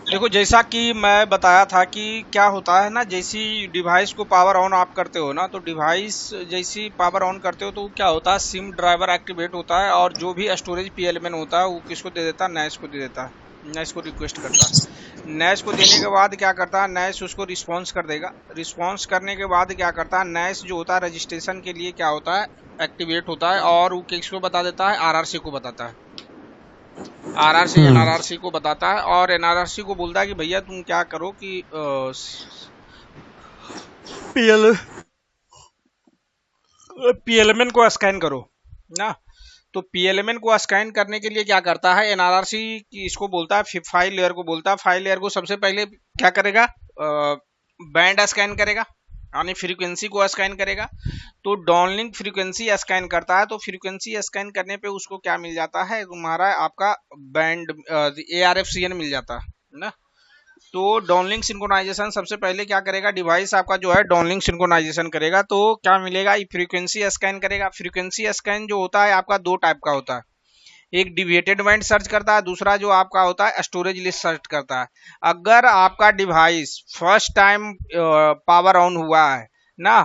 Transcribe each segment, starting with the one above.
देखो, जैसा कि मैं बताया था कि क्या होता है ना, जैसी डिवाइस को पावर ऑन आप करते हो ना, तो डिवाइस जैसी पावर ऑन करते हो तो क्या होता है, सिम ड्राइवर एक्टिवेट होता है और जो भी स्टोरेज पीएलएमएन होता है वो किसको दे देता है, नैश को दे देता है, नैश को रिक्वेस्ट करता है। नैश को देने के बाद क्या करता है, नैश उसको रिस्पॉन्स कर देगा। रिस्पॉन्स करने के बाद क्या करता है, नैश जो होता है रजिस्ट्रेशन के लिए क्या होता है, एक्टिवेट होता है और वो किसको बता देता है, आरआरसी को बताता है। आरआरसी हम्म। एनआरआरसी को बताता है और एनआरआरसी को बोलता है कि भैया तुम क्या करो कि पीएल पीएलएमएन को स्कैन करो ना। तो पीएलएमएन को स्कैन करने के लिए क्या करता है, एनआरआरसी इसको बोलता है, फाइल लेयर को बोलता है। फाइल लेयर को सबसे पहले क्या करेगा, बैंड स्कैन करेगा, यानी फ्रीक्वेंसी को स्कैन करेगा। तो डाउनलिंक फ्रीक्वेंसी स्कैन करता है, तो फ्रीक्वेंसी स्कैन करने पे उसको क्या मिल जाता है, तुम्हारा आपका बैंड ARFCN मिल जाता है ना। तो डाउनलिंक सिंक्रोनाइजेशन सबसे पहले क्या करेगा, डिवाइस आपका जो है डाउनलिंक सिंक्रोनाइजेशन करेगा, तो क्या मिलेगा, फ्रीक्वेंसी स्कैन करेगा। फ्रीक्वेंसी स्कैन जो होता है आपका दो टाइप का होता है, एक डिविएटेड बैंड सर्च करता है, दूसरा जो आपका होता है स्टोरेज लिस्ट सर्च करता है। अगर आपका device first time power on हुआ है ना,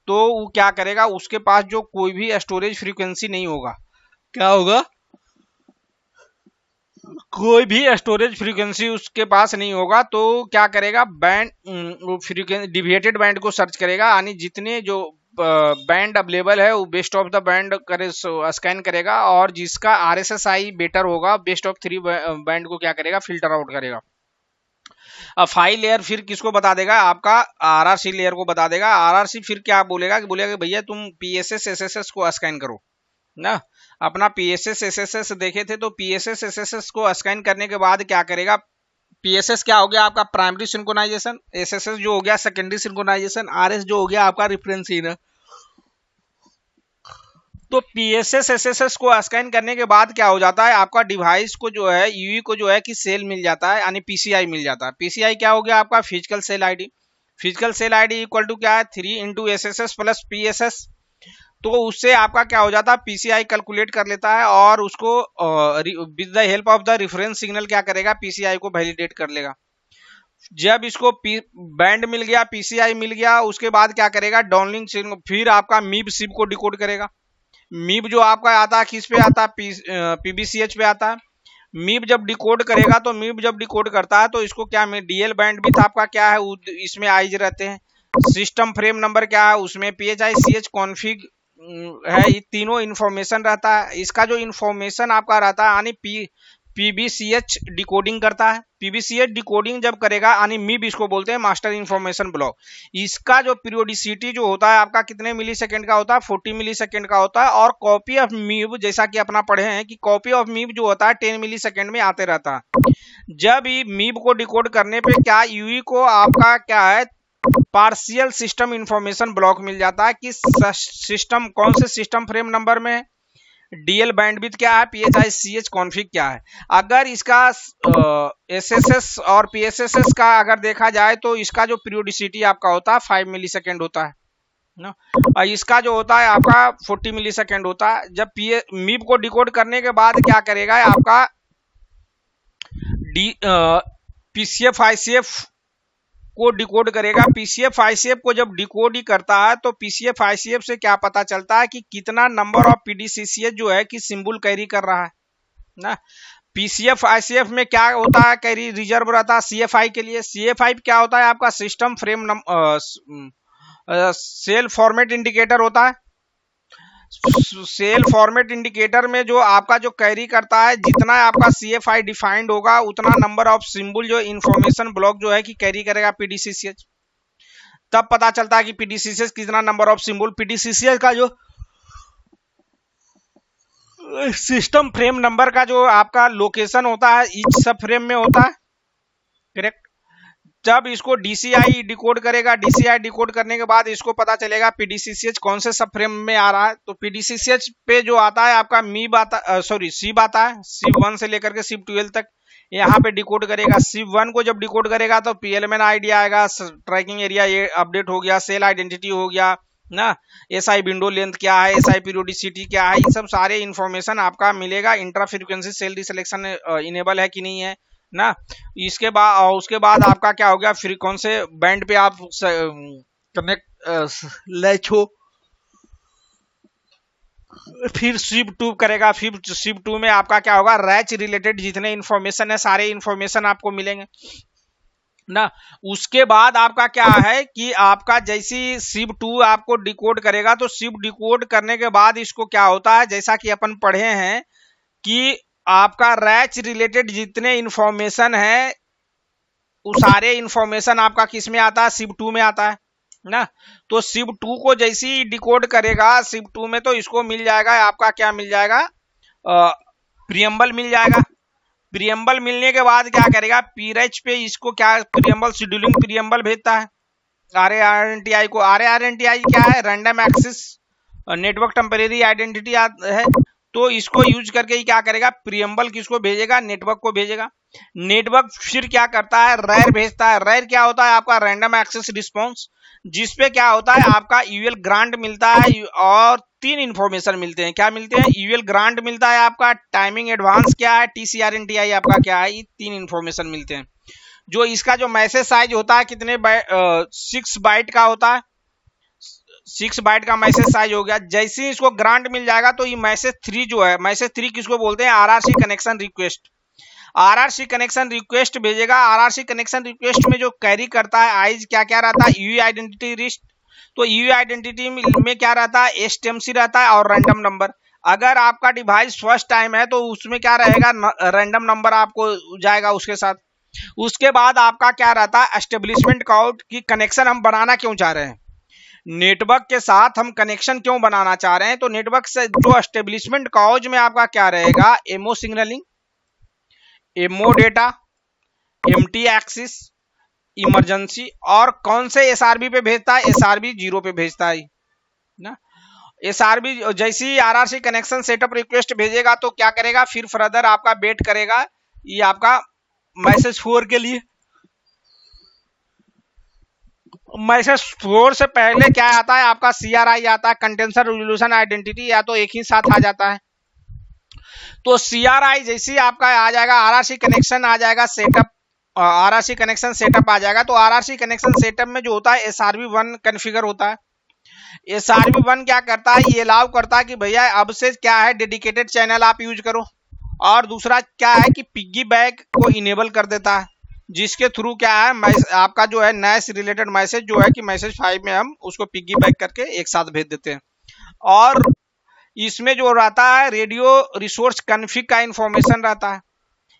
तो वो क्या करेगा, उसके पास जो कोई भी स्टोरेज फ्रीक्वेंसी नहीं होगा, क्या होगा, कोई भी स्टोरेज फ्रीक्वेंसी उसके पास नहीं होगा, तो क्या करेगा, बैंड फ्रीक्वेंसी डिविएटेड बैंड को सर्च करेगा, यानी जितने जो बैंड अवेलेबल है वो बेस्ट ऑफ द बैंड करे स्कैन करेगा, और जिसका RSSI बेटर होगा बेस्ट ऑफ 3 बैंड को क्या करेगा, फिल्टर आउट करेगा। अब फाइल लेयर फिर किसको बता देगा, आपका आरआरसी लेयर को बता देगा। आरआरसी फिर क्या बोलेगा, कि बोलेगा कि भैया तुम पीएसएस एसएसएस को स्कैन करो ना। अपना पीएसएस एसएसएस देखे थे, तो पीएसएस एसएसएस को स्कैन करने के बाद क्या करेगा, पीएसएस क्या हो गया आपका प्राइमरी सिंक्रोनाइजेशन, एसएसएस जो हो गया सेकेंडरी सिंक्रोनाइजेशन, आरएस जो हो गया आपका रेफरेंस इन। तो पीएसएस एसएसएस को स्कैन करने के बाद क्या हो जाता है, आपका डिवाइस को जो है, यूई को जो है कि सेल मिल जाता है, यानी पीसीआई मिल जाता है। पीसीआई क्या हो गया आपका, physical cell ID. Physical cell ID equal to क्या है, 3 × SSS प्लस PSS। तो उससे आपका क्या हो जाता है, पीसीआई कैलकुलेट कर लेता है और उसको with the help of the reference signal क्या करेगा, पीसीआई को वैलिडेट कर लेगा। जब इसको बैंड मिल गया, पीसीआई मिल गया, उसके बाद क्या करेगा, डाउनलिंक फिर आपका मीब सिप को डिकोड करेगा। मीब जो आपका आता है किस पे आता है, पीबीसीएच पे आता है। मीब जब डिकोड करेगा, तो मीब जब डिकोड करता है तो इसको क्या में डीएल बैंड विथ आपका क्या है, इसमें आइज रहते हैं। सिस्टम फ्रेम नंबर क्या है, उसमें PHICH कॉन्फ़िग है, ये तीनों इन्फॉर्मेशन रहता है। इसका जो इन्फॉर्मेशन आपका रहता है, यानी पीबीसीएच डिकोडिंग करता है। पीबीसीएच डिकोडिंग जब करेगा, यानी मीब इसको बोलते हैं, मास्टर इन्फॉर्मेशन ब्लॉक। इसका जो पीरियोडिसिटी जो होता है आपका कितने मिली सेकेंड का होता है, 40 मिली सेकेंड का होता है। और कॉपी ऑफ मीब जैसा कि अपना पढ़े हैं कि कॉपी ऑफ मीब जो होता है 10 मिली सेकेंड में आते रहता है। जब ये मीब को डिकोड करने पे क्या यूई को आपका क्या है, पार्शियल सिस्टम इंफॉर्मेशन ब्लॉक मिल जाता है कि सिस्टम कौन से सिस्टम फ्रेम नंबर में है, डीएल बैंडविड्थ क्या है, PHICH कॉन्फ़िग क्या है। अगर इसका एसएसएस और पीएसएसएस का अगर देखा जाए, तो इसका जो पीरियोडिसिटी आपका होता है 5 मिली सेकेंड होता है ना, और इसका जो होता है आपका 40 मिली सेकेंड होता है। जब मीब को डिकोड करने के बाद क्या करेगा आपका डी पीसीएफ आईसीएफ को डिकोड करेगा। पीसीएफ आईसीएफ को जब डिकोड ही करता है, तो पीसीएफ आईसीएफ से क्या पता चलता है कि कितना नंबर ऑफ पीडीसीसीएच जो है कि सिंबल कैरी कर रहा है ना। पीसीएफ आईसीएफ में क्या होता है, कैरी रिजर्व रहता है सीएफआई के लिए। सीएफआई क्या होता है आपका, system frame cell format indicator होता है। सेल फॉर्मेट इंडिकेटर में जो आपका जो कैरी करता है, जितना आपका सीएफआई डिफाइंड होगा उतना नंबर ऑफ सिंबल जो इंफॉर्मेशन ब्लॉक जो है कि कैरी करेगा पीडीसीसीएच। तब पता चलता है कि पीडीसीसीएच कितना नंबर ऑफ सिंबल, पीडीसीसीएच का जो सिस्टम फ्रेम नंबर का जो आपका लोकेशन होता है ईच सब फ्रेम में होता है, करेक्ट। जब इसको डीसीआई डिकोड करेगा, डीसीआई डिकोड करने के बाद इसको पता चलेगा पीडीसीसीएच कौन से सब फ्रेम में आ रहा है। तो पीडीसीसीएच पे जो आता है आपका मीब आता, सॉरी सिब आता है, सिब 1 से लेकर के सिब 12 तक यहाँ पे डिकोड करेगा। सिब 1 को जब डिकोड करेगा तो पीएलएमएन आईडी आएगा, ट्रैकिंग एरिया ये अपडेट हो गया, सेल आइडेंटिटी हो गया ना, एसआई विंडो लेंथ क्या है, एसआई पीरियोडिसिटी क्या है, ये सब सारे इंफॉर्मेशन आपका मिलेगा। इंट्रा फ्रीक्वेंसी सेल डिसलेक्शन इनेबल है कि नहीं है, ना। इसके बाद उसके बाद आपका क्या हो गया, फिर कौन से बैंड पे आप कनेक्ट लैच हो, फिर स्विप टू करेगा, फिर स्विप टू में आपका क्या होगा, रैच रिलेटेड जितने इंफॉर्मेशन है सारे इंफॉर्मेशन आपको मिलेंगे ना। उसके बाद आपका क्या है कि आपका जैसी सिप 2 आपको डिकोड करेगा, तो सिप डिकोड करने के बाद इसको क्या होता है, जैसा कि अपन पढ़े हैं कि आपका रैच रिलेटेड जितने इंफॉर्मेशन है वो सारे इंफॉर्मेशन आपका किस में आता है, सिप 2 में आता है ना। तो सिप 2 को जैसे ही डिकोड करेगा सिप 2 में, तो इसको मिल जाएगा आपका क्या मिल जाएगा, प्रियम्बल मिल जाएगा। प्रियम्बल मिलने के बाद क्या करेगा, पीरेच पे इसको क्या प्रियम्बल शेड्यूलिंग प्रियम्बल भेजता है RARNTI को। RARNTI क्या है, random access network temporary identity है। तो इसको यूज करके ही क्या करेगा, प्रियम्बल किसको भेजेगा, नेटवर्क को भेजेगा। नेटवर्क फिर क्या करता है, रैर भेजता है। रैर क्या होता है, आपका रैंडम एक्सेस रिस्पॉन्स, जिसपे क्या होता है आपका यूएल ग्रांट मिलता है और 3 इंफॉर्मेशन मिलते हैं। क्या मिलते हैं, यूएल ग्रांट मिलता है आपका, टाइमिंग एडवांस क्या है, TCRNTI आपका क्या है, ये 3 इंफॉर्मेशन मिलते हैं। जो इसका जो मैसेज साइज होता है कितने 6 बाइट का होता है, 6 बाइट का मैसेज साइज हो गया। जैसे ही इसको ग्रांट मिल जाएगा तो ये मैसेज 3 जो है, मैसेज 3 किसको बोलते हैं, RRC connection request. RRC connection request भेजेगा। RRC कनेक्शन रिक्वेस्ट में जो कैरी करता है आइज क्या क्या रहता है, यूई आइडेंटिटी लिस्ट। तो यूई आइडेंटिटी में क्या रहता है, HTMC रहता है और रैंडम नंबर। अगर आपका डिवाइस फर्स्ट टाइम है तो उसमें क्या रहेगा, रैंडम नंबर आपको जाएगा उसके साथ। उसके बाद आपका क्या रहता है, एस्टेब्लिशमेंट कोड की कनेक्शन हम बनाना क्यों चाह रहे हैं, नेटवर्क के साथ हम कनेक्शन क्यों बनाना चाह रहे हैं। तो नेटवर्क से जो एस्टेब्लिशमेंट कॉज में आपका क्या रहेगा, MO signalling, MO data, MT access, emergency, और कौन से एसआरबी पे भेजता है, एसआरबी 0 पे भेजता है ना। एसआरबी जैसे ही आरआरसी कनेक्शन सेटअप रिक्वेस्ट भेजेगा तो क्या करेगा, फिर फर्दर आपका वेट करेगा ये आपका मैसेज 4 के लिए। मैसेज 4 से पहले क्या आता है आपका, CRI आता है, कंटेंशन रेजोल्यूशन आइडेंटिटी, या तो एक ही साथ आ जाता है। तो CRI जैसे ही आपका आ जाएगा, RRC कनेक्शन आ जाएगा सेटअप, RRC कनेक्शन सेटअप आ जाएगा। तो RRC कनेक्शन सेटअप में जो होता है SRV1 कॉन्फ़िगर होता है। SRV1 क्या करता है, ये अलाउ करता है कि भैया अब से क्या है, डेडिकेटेड चैनल आप यूज करो। और दूसरा क्या है कि पिग्गी बैक को इनेबल कर देता है, जिसके थ्रू क्या है, आपका जो है नैश रिलेटेड मैसेज जो है कि मैसेज 5 में हम उसको पिग्गी बैक करके एक साथ भेज देते हैं। और इसमें जो रहता है रेडियो रिसोर्स कन्फिग का इंफॉर्मेशन रहता है।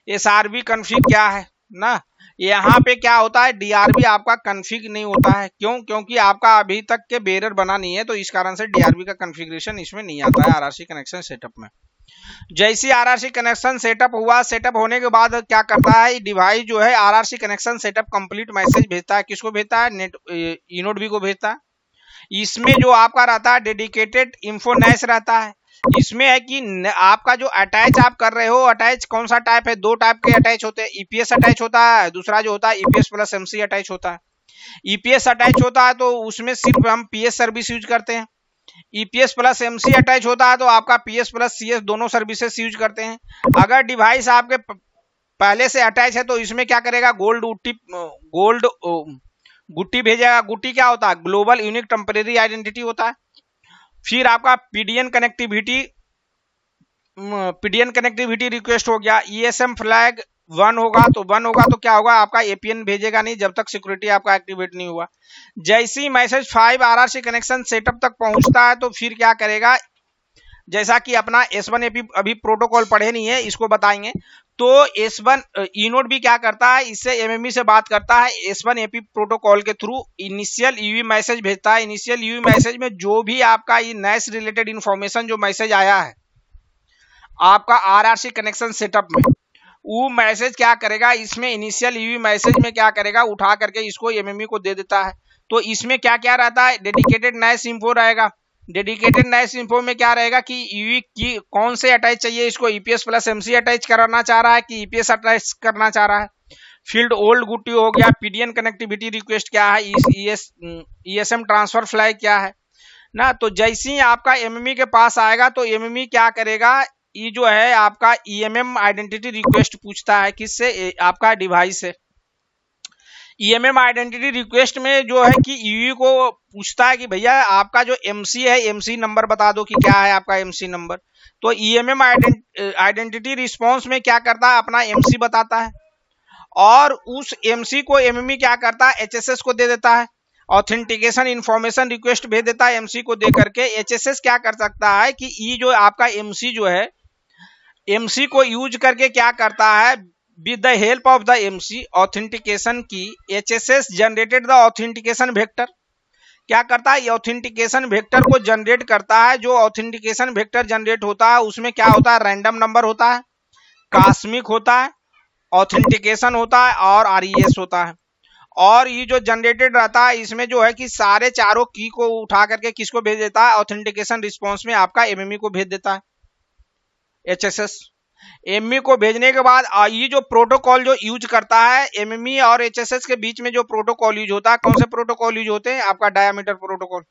SRV कन्फिग क्या है ना, यहाँ पे क्या होता है, DRB आपका कन्फिग नहीं होता है। क्यों, क्योंकि आपका अभी तक के बेरर बना नहीं है, तो इस कारण से DRB का कन्फिग्रेशन इसमें नहीं आता है RRC कनेक्शन सेटअप में। जैसे RRC कनेक्शन सेटअप हुआ, सेटअप होने के बाद क्या करता है, डिवाइस जो है RRC connection setup complete message भेजता है। किसको भेजता है, नेट इनोड बी को भेजता है। इसमें जो आपका रहता है डेडिकेटेड इंफोनैश रहता है। इसमें है कि आपका जो अटैच आप कर रहे हो, अटैच कौन सा टाइप है, 2 टाइप के अटैच होते हैं, EPS अटैच होता है, दूसरा जो होता है EPS प्लस MC अटैच होता है। EPS अटैच होता है तो उसमें सिर्फ हम PS सर्विस यूज करते हैं। EPS प्लस MC अटैच होता है तो आपका PS प्लस CS दोनों सर्विसेज यूज करते हैं। अगर डिवाइस आपके पहले से अटैच है तो इसमें क्या करेगा, गोल्ड गुट्टी भेजेगा। गुट्टी क्या होता है, ग्लोबल यूनिक टेम्परेरी आइडेंटिटी होता है। फिर आपका पीडीएन कनेक्टिविटी रिक्वेस्ट हो गया। ESM फ्लैग 1 होगा तो क्या होगा, आपका APN भेजेगा नहीं जब तक सिक्योरिटी आपका एक्टिवेट नहीं हुआ। जैसे ही मैसेज 5 RRC कनेक्शन सेटअप तक पहुंचता है तो फिर क्या करेगा, जैसा कि अपना S1AP अभी प्रोटोकॉल पढ़े नहीं है, इसको बताएंगे। तो S1 इनोड भी क्या करता है, इससे MME से बात करता है S1AP प्रोटोकॉल के थ्रू इनिशियल यूवी मैसेज भेजता है। इनिशियल यूवी मैसेज में जो भी आपका ये नैश रिलेटेड इंफॉर्मेशन जो मैसेज आया है आपका RRC कनेक्शन सेटअप में, वो मैसेज क्या करेगा, इसमें इनिशियल यूवी मैसेज में क्या करेगा, उठा करके इसको MME को दे देता है। तो इसमें क्या क्या रहता है, डेडिकेटेड नैश इंफो रहेगा। डेडिकेटेड नैश इंफो में क्या रहेगा कि यूवी की कौन से अटैच चाहिए, इसको EPS प्लस MC अटैच कराना चाह रहा है कि EPS अटैच करना चाह रहा है। फील्ड ओल्ड गुट्टी हो गया। पीडीएन कनेक्टिविटी रिक्वेस्ट क्या है, ESM ट्रांसफर फ्लैग क्या है ना। तो जैसे ही आपका MME के पास आएगा तो MME क्या करेगा, ये जो है आपका ईएमएम आइडेंटिटी रिक्वेस्ट पूछता है, किससे? आपका डिवाइस से। ईएमएम आइडेंटिटी रिक्वेस्ट में जो है कि ईयू को पूछता है कि भैया आपका जो एमसी है, एमसी नंबर बता दो कि क्या है आपका एमसी नंबर। तो ईएमएम आइडेंटिटी रिस्पॉन्स में क्या करता है, अपना एमसी बताता है, और उस एमसी को एमएमई क्या करता है, एचएसएस को दे देता है। ऑथेंटिकेशन इंफॉर्मेशन रिक्वेस्ट भेज देता है एमसी को दे करके। एचएसएस क्या कर सकता है कि ये जो आपका एमसी जो है, एमसी को यूज करके क्या करता है, with the help of the MC authentication की, HSS generated the authentication vector. क्या करता है, ये ऑथेंटिकेशन वेक्टर को जनरेट करता है। जो ऑथेंटिकेशन वेक्टर जनरेट होता है उसमें क्या होता है, रैंडम नंबर होता है, कास्मिक होता है, ऑथेंटिकेशन होता है और आरईएस होता है। और ये जो जनरेटेड रहता है इसमें जो है कि सारे चारों की को उठा करके किसको भेज देता है, ऑथेंटिकेशन रिस्पॉन्स में आपका एमएमई को भेज देता है, एचएसएस। एमएमई को भेजने के बाद ये जो प्रोटोकॉल जो यूज करता है एमएमई और एचएसएस के बीच में, जो प्रोटोकॉल यूज होता है, कौन से प्रोटोकॉल यूज होते हैं, आपका डायमीटर प्रोटोकॉल,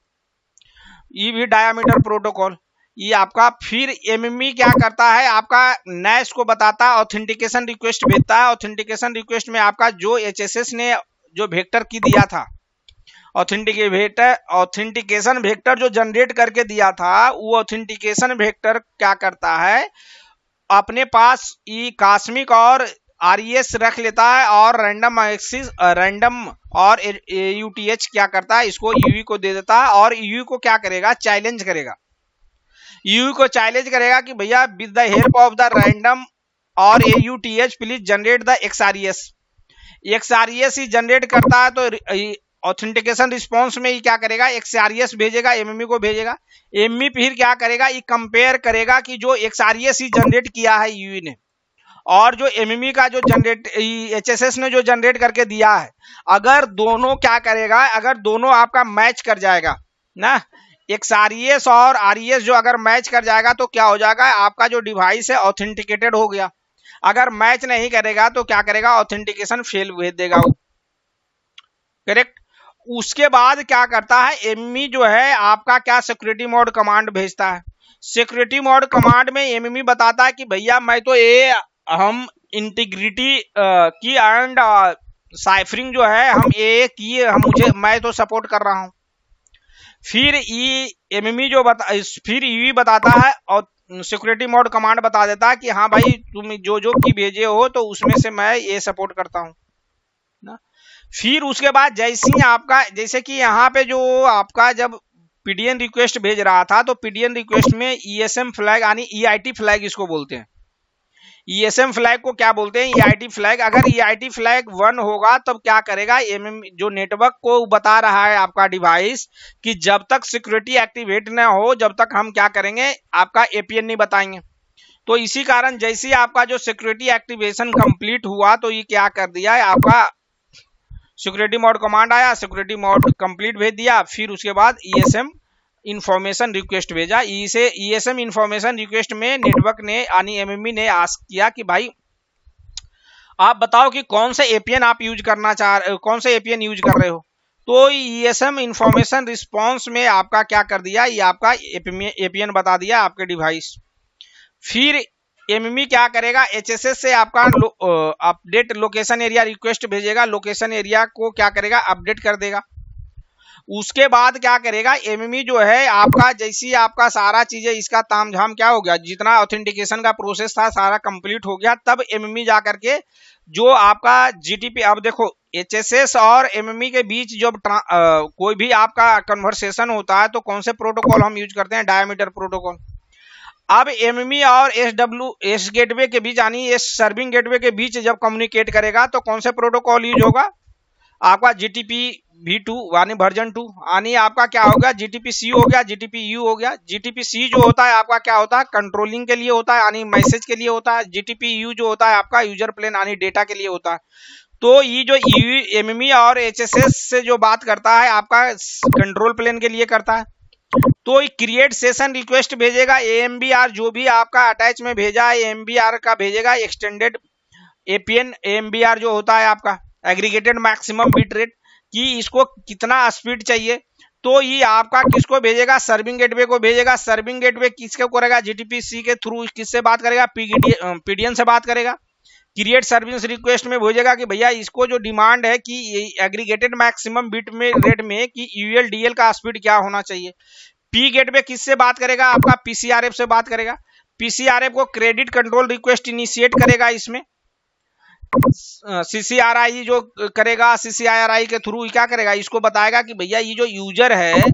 ये भी डायमीटर प्रोटोकॉल ये आपका। फिर एमएमई क्या करता है, आपका नैश को बताता है, ऑथेंटिकेशन रिक्वेस्ट भेजता है। ऑथेंटिकेशन रिक्वेस्ट में आपका जो एचएसएस ने जो वेक्टर की दिया था, ऑथेंटिकेशन वेक्टर जो जनरेट करके दिया था, वो ऑथेंटिकेशन वेक्टर क्या करता है, अपने पास ई कास्मिक और आरईएस रख लेता है, और रैंडम एक्सिस रैंडम और यूटीएच क्या करता है, इसको यूई को दे देता है। और यूई को क्या करेगा, चैलेंज करेगा, यूई को चैलेंज करेगा कि भैया with the help of the random और UTH please generate the XRES. XRES ही जनरेट करता है तो ऑथेंटिकेशन रिस्पॉन्स में ये क्या करेगा, एक्सआरईएस भेजेगा, एमएमई को भेजेगा। एमएमई फिर क्या करेगा, ये कंपेयर करेगा कि जो एक्सआरईएस ही जनरेट किया है यूई ने, और जो एमएमई का जो जनरेट एचएसएस ने जो जनरेट करके दिया है, अगर दोनों क्या करेगा, अगर दोनों आपका मैच कर जाएगा ना, एक्सआरईएस और आरईएस जो अगर मैच कर जाएगा तो क्या हो जाएगा, आपका जो डिवाइस है ऑथेंटिकेटेड हो गया। अगर मैच नहीं करेगा तो क्या करेगा, ऑथेंटिकेशन फेल भेज देगा वो, करेक्ट। उसके बाद क्या करता है, एमएमई जो है आपका क्या सिक्योरिटी मोड कमांड भेजता है। सिक्योरिटी मोड कमांड में एमएमई बताता है कि भैया मैं तो ये हम इंटीग्रिटी की एंड साइफरिंग जो है हम ये किए, हम मुझे मैं तो सपोर्ट कर रहा हूं। फिर एमएमई जो फिर ईवी बताता है और सिक्योरिटी मोड कमांड बता देता है कि हाँ भाई तुम जो जो की भेजे हो तो उसमें से मैं ये सपोर्ट करता हूं ना। फिर उसके बाद जैसे ही आपका, जैसे कि यहाँ पे जो आपका जब पीडीएन रिक्वेस्ट भेज रहा था, तो पीडीएन रिक्वेस्ट में ईएसएम फ्लैग यानी ईआईटी फ्लैग इसको बोलते हैं। ईएसएम फ्लैग को क्या बोलते हैं, ईआईटी फ्लैग। अगर ईआईटी फ्लैग 1 होगा तब क्या करेगा, जो नेटवर्क को बता रहा है आपका डिवाइस कि जब तक सिक्योरिटी एक्टिवेट ना हो जब तक हम क्या करेंगे, आपका एपीएन नहीं बताएंगे। तो इसी कारण जैसे ही आपका जो सिक्योरिटी एक्टिवेशन कंप्लीट हुआ तो ये क्या कर दिया है, आपका सिक्योरिटी मोड कमांड आया, सिक्योरिटी मोड कंप्लीट भेज दिया। फिर उसके बाद ईएसएम इंफॉर्मेशन रिक्वेस्ट भेजा। इसे ईएसएम इंफॉर्मेशन रिक्वेस्ट में नेटवर्क ने यानी एमएमई ने आस्क किया कि भाई आप बताओ कि कौन सा एपीएन आप यूज करना कौन सा एपीएन यूज कर रहे हो। तो ईएसएम इंफॉर्मेशन रिस्पॉन्स में आपका क्या कर दिया, ये आपका एपीएन बता दिया आपके डिवाइस। फिर एमएमई क्या करेगा, एचएसएस से आपका अपडेट लोकेशन एरिया रिक्वेस्ट भेजेगा, लोकेशन एरिया को क्या करेगा, अपडेट कर देगा। उसके बाद क्या करेगा, एमएमई जो है आपका जैसी आपका सारा चीजें इसका तामझाम क्या हो गया, जितना ऑथेंटिकेशन का प्रोसेस था सारा कंप्लीट हो गया, तब एमएमई जा करके जो आपका जीटीपी, अब देखो एचएसएस और एमएमई के बीच जब कोई भी आपका कन्वर्सेशन होता है तो कौन से प्रोटोकॉल हम यूज करते हैं, डायमीटर प्रोटोकॉल। अब एमएमई और एस गेटवे के बीच यानी एस सर्विंग गेटवे के बीच जब कम्युनिकेट करेगा तो कौन से प्रोटोकॉल यूज होगा, आपका जीटीपी v2 यानी वर्जन 2, यानी आपका क्या होगा, जीटीपी सी हो गया, जीटीपी यू हो गया। जीटीपी सी जो होता है आपका क्या होता है, कंट्रोलिंग के लिए होता है यानी मैसेज के लिए होता है। जीटीपी यू जो होता है आपका यूजर प्लेन यानी डेटा के लिए होता है। तो ये जो एमएमई और एचएसएस से जो बात करता है आपका कंट्रोल प्लेन के लिए करता है। तो क्रिएट सेशन रिक्वेस्ट भेजेगा, एएमबीआर जो भी आपका अटैच में भेजा है एएमबीआर का भेजेगा, एक्सटेंडेड एपीएन एएमबीआर जो होता है आपका एग्रीगेटेड मैक्सिमम बिट रेट, कि इसको कितना स्पीड चाहिए। तो ये आपका किसको भेजेगा, सर्विंग गेटवे को भेजेगा। सर्विंग गेटवे किसको करेगा, जीटीपी-सी के थ्रू किससे बात करेगा, पीडीएन से बात करेगा। क्रिएट सर्विस रिक्वेस्ट में भेजेगा कि भैया इसको जो डिमांड है कि एग्रीगेटेड मैक्सिमम बिट में रेट में कि यूएल डीएल का स्पीड क्या होना चाहिए। पी गेटवे किससे बात करेगा, आपका पीसीआरएफ से बात करेगा। पीसीआरएफ को क्रेडिट कंट्रोल रिक्वेस्ट इनिशिएट करेगा। इसमें सीसीआरआई जो करेगा, सीसीआरआई के थ्रू क्या करेगा, इसको बताएगा कि भैया ये जो यूजर है,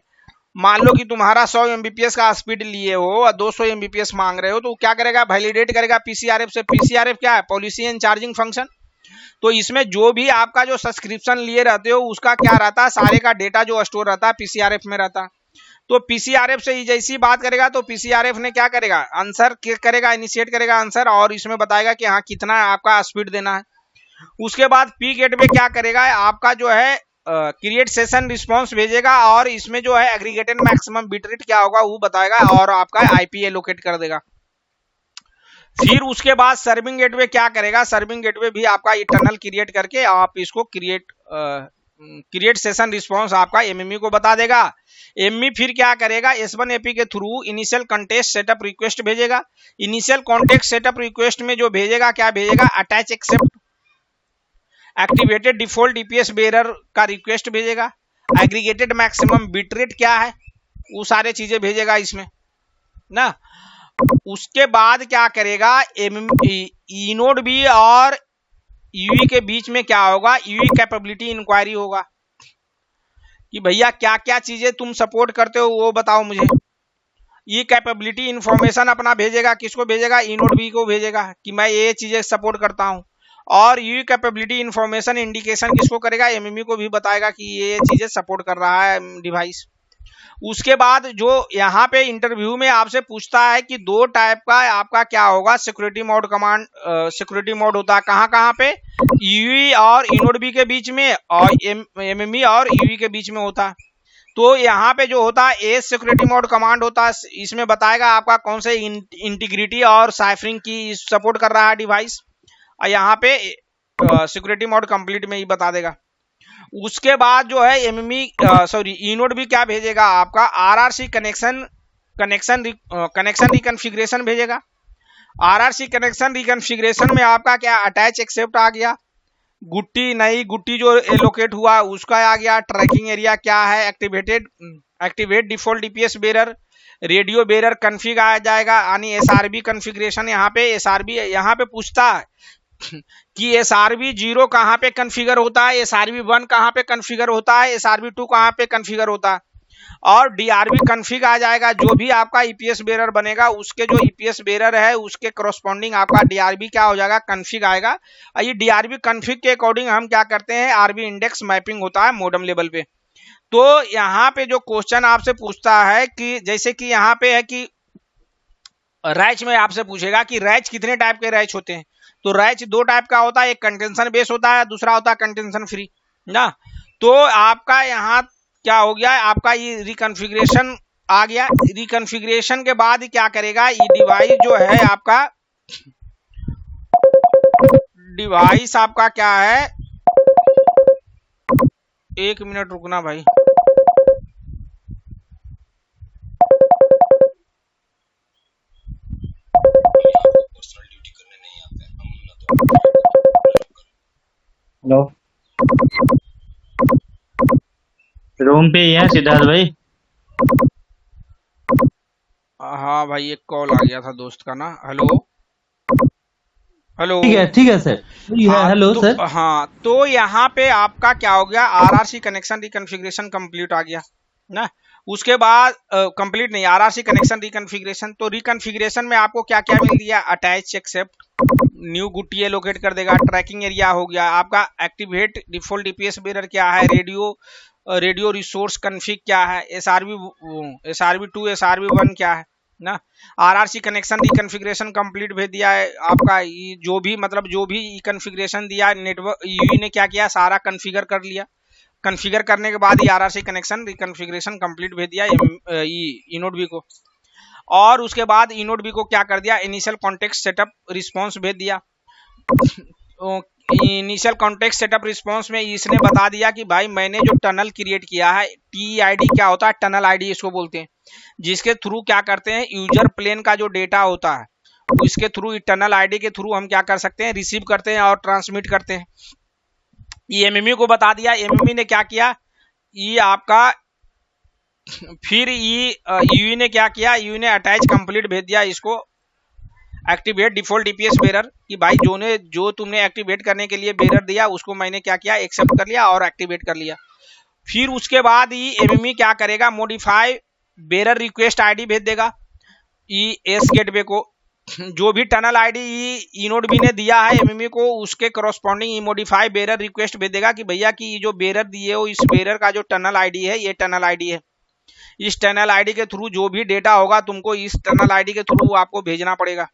मान लो कि तुम्हारा 100 एमबीपीएस का स्पीड लिए हो और 200 एमबीपीएस मांग रहे हो, तो क्या करेगा, वैलिडेट करेगा पीसीआरएफ से। पीसीआरएफ क्या है, पॉलिसी एंड चार्जिंग फंक्शन। तो इसमें जो भी आपका जो सब्सक्रिप्शन लिए रहते हो उसका क्या रहता है, सारे का डेटा जो स्टोर रहता है पीसीआरएफ में रहता है। तो पीसीआरएफ से जैसी बात करेगा तो पीसीआरएफ ने क्या करेगा, आंसर करेगा, इनिशिएट करेगा आंसर, और इसमें बताएगा कि हाँ कितना आपका स्पीड देना है। उसके बाद पी गेटवे क्या करेगा, आपका जो है क्रिएट सेशन रिस्पांस भेजेगा, और इसमें जो है एग्रीगेटेड मैक्सिमम बिट रेट क्या होगा वो बताएगा, और आपका आईपी एलोकेट कर देगा। फिर उसके बाद सर्विंग गेटवे क्या करेगा, सर्विंग गेटवे भी आपका इंटरनल क्रिएट करके आप इसको क्रिएट सेशन रिस्पांस आपका एमएमई को बता देगा। एमई फिर क्या करेगा, S1 एपी के through initial context setup request भेजेगा। इनिशियल कॉन्टेक्स्ट सेटअप रिक्वेस्ट में जो भेजेगा, क्या भेजेगा, attach accept activated default DPS bearer का रिक्वेस्ट भेजेगा। एग्रीगेटेड मैक्सिमम बिट रेट क्या है वो सारे चीजें भेजेगा इसमें ना। उसके बाद क्या करेगा, इनोड बी और यूई के बीच में क्या होगा, यूई कैपेबिलिटी इंक्वायरी होगा कि भैया क्या क्या चीजें तुम सपोर्ट करते हो वो बताओ मुझे। ये कैपेबिलिटी इंफॉर्मेशन अपना भेजेगा, किसको भेजेगा, इनोड बी को भेजेगा कि मैं ये चीजें सपोर्ट करता हूं। और यूई कैपेबिलिटी इंफॉर्मेशन इंडिकेशन किसको करेगा, एमएमई को भी बताएगा कि ये चीजें सपोर्ट कर रहा है डिवाइस। उसके बाद जो यहाँ पे इंटरव्यू में आपसे पूछता है कि दो टाइप का आपका क्या होगा, security mode command, security mode होता है कहाँ कहाँ पे, यूई और इनोड बी के बीच में, और एमएमई और यूई के बीच में होता है। तो यहाँ पे जो होता है एज सिक्योरिटी मोड कमांड होता है, इसमें बताएगा आपका कौन से इंटीग्रिटी और साइफरिंग की सपोर्ट कर रहा है डिवाइस, और यहाँ पे सिक्योरिटी मोड कंप्लीट में ही बता देगा। उसके बाद जो है एमएमई इनोड भी क्या भेजेगा, आपका आरआरसी कनेक्शन रिकॉन्फ़िगरेशन भेजेगा। आरआरसी कनेक्शन रिकॉन्फ़िगरेशन में आपका क्या, अटैच एक्सेप्ट आ गया, गुट्टी नई गुट्टी जो एलोकेट हुआ उसका आ गया, ट्रैकिंग एरिया क्या है, activate default DPS bearer, radio bearer config आ जाएगा, यानी एसआरबी कॉन्फ़िगरेशन। यहाँ पे एसआरबी यहाँ पे पूछता है कि एसआरबी 0 कहाँ पे कॉन्फ़िगर होता है, एसआरबी 1 कहाँ पे कॉन्फ़िगर होता है, एसआरबी 2 कहाँ पे कॉन्फ़िगर होता है, और डीआरबी कॉन्फ़िग आ जाएगा। जो भी आपका ईपीएस बेरर बनेगा उसके जो ईपीएस बेरर है उसके करस्पॉन्डिंग आपका डीआरबी क्या हो जाएगा, कॉन्फ़िग आएगा। और ये डीआरबी कॉन्फ़िग के अकॉर्डिंग हम क्या करते हैं, आरबी इंडेक्स मैपिंग होता है मॉडेम लेवल पे। तो यहाँ पे जो क्वेश्चन आपसे पूछता है कि जैसे कि यहाँ पे है कि रैच में आपसे पूछेगा कि रैच कितने टाइप के रैच होते हैं, तो रैच दो टाइप का होता है, एक कंटेंशन बेस होता है, दूसरा होता है कंटेंशन फ्री ना। तो आपका यहाँ क्या हो गया, आपका ये रिकॉन्फ़िगरेशन आ गया। रिकॉन्फ़िगरेशन के बाद क्या करेगा, ये डिवाइस जो है आपका, डिवाइस आपका क्या है, एक मिनट रुकना भाई। हेलो, रूम पे ही है सिद्धार्थ भाई। हाँ भाई एक कॉल आ गया था दोस्त का ना। हेलो हेलो, ठीक है सर। हाँ हेलो तो सर। हाँ तो यहाँ पे आपका क्या हो गया, आरआरसी कनेक्शन रिकॉन्फ़िगरेशन कंप्लीट आ गया ना। उसके बाद कंप्लीट नहीं, आरआरसी कनेक्शन रिकॉन्फ़िगरेशन। तो रिकॉन्फ़िगरेशन में आपको क्या क्या मिल दिया, अटैच एक्सेप्ट, न्यू गुट्टी एलोकेट कर देगा, ट्रैकिंग एरिया हो गया आपका, एक्टिवेट डिफॉल्ट डीपीएस बेरर क्या है, रेडियो रिसोर्स कन्फिग क्या है, एसआरबी 2 एसआरबी 1 क्या है ना। आरआरसी कनेक्शन रिकॉन्फ़िगरेशन कंप्लीट भेज दिया है आपका, जो भी मतलब जो भी कॉन्फ़िगरेशन दिया नेटवर्क यूई ने क्या किया, सारा कॉन्फ़िगर कर लिया। कॉन्फ़िगर करने के बाद ही आरआरसी कनेक्शन रिकॉन्फ़िगरेशन कंप्लीट भेज दिया इनोड बी को। और उसके बाद इनोड बी को क्या कर दिया, इनिशियल कॉन्टेक्स्ट सेटअप रिस्पांस भेज दिया। इनिशियल कॉन्टेक्स्ट सेटअप रिस्पॉन्स में इसने बता दिया कि भाई मैंने जो टनल क्रिएट किया है, TID क्या होता है, टनल ID इसको बोलते हैं, जिसके थ्रू क्या करते हैं, यूजर प्लेन का जो डेटा होता है उसके थ्रू, टनल ID के थ्रू हम क्या कर सकते हैं, रिसीव करते हैं और ट्रांसमिट करते हैं। ये MMU को बता दिया। MMU ने क्या किया, ये आपका फिर ये यूई ने क्या किया, यूई ने अटैच कंप्लीट भेज दिया इसको, एक्टिवेट डिफॉल्ट DPS बेरर, कि भाई जो तुमने एक्टिवेट करने के लिए बेरर दिया उसको मैंने क्या किया, एक्सेप्ट कर लिया और एक्टिवेट कर लिया। फिर उसके बाद ये MMU क्या करेगा, मॉडिफाई बेरर रिक्वेस्ट ID भेज देगा एस गेटवे को, जो भी टनल ID इनोड बी ने दिया है MMU को उसके करस्पॉन्डिंग मॉडिफाई बेरर रिक्वेस्ट भेज देगा कि भैया कि ये जो बेरर दिए हो इस बेरर का जो टनल ID है ये टनल ID है, इस टनल ID के थ्रू जो भी डेटा होगा तुमको इस टनल ID के थ्रू आपको भेजना पड़ेगा